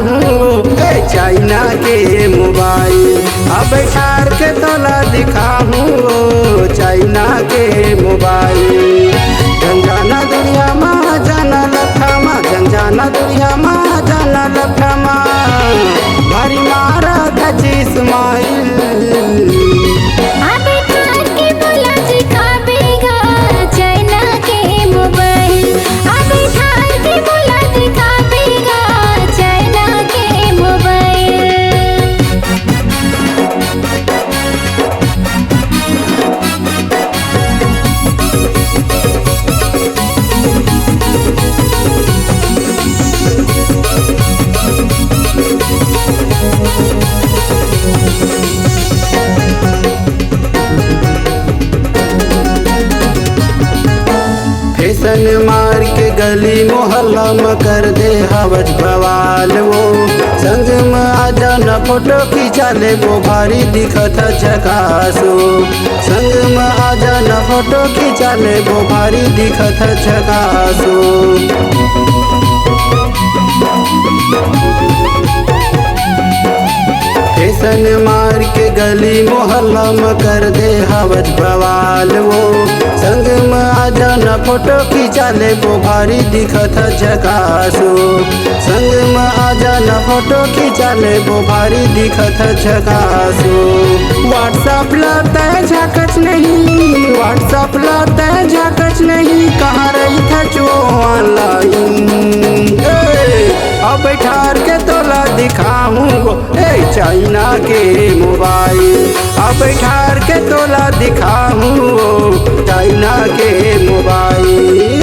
दिखाऊं चाइना के मोबाइल। अब ठार के तोला दिखाऊं चाइना के मोबाइल। जंजाना दुनिया माँ जाना लखमा, जंजाना दुनिया माँ जाना लखमा, भारी मारा था इस्माइल। फैशन मार के गली मोहल्ला में कर दे हवज बवाल। वो संग में आजा न फोटो खींचा ले वो भारी दिखत झकासो। संग में आजा न फोटो खींचा ले वो भारी दिखत झकासो। फैशन मार के गली मोहल्ला में कर दे हवज बवाल। वो संग में आजा न फोटो खींचा ले वो भारी दिखत झकासो। संग में आजा न फोटो खींचा ले वो भारी दिखत झकासो। व्हाट्सअप लाता है झाकच नहीं, व्हाट्सअप लाता है झाकच नहीं, कहाँ रही था जो ऑनलाइन। अब ठार के तोला दिखाऊं चाइना के मोबाइल। अब ठार के तोला दिखाऊं चाइना के मोबाइल।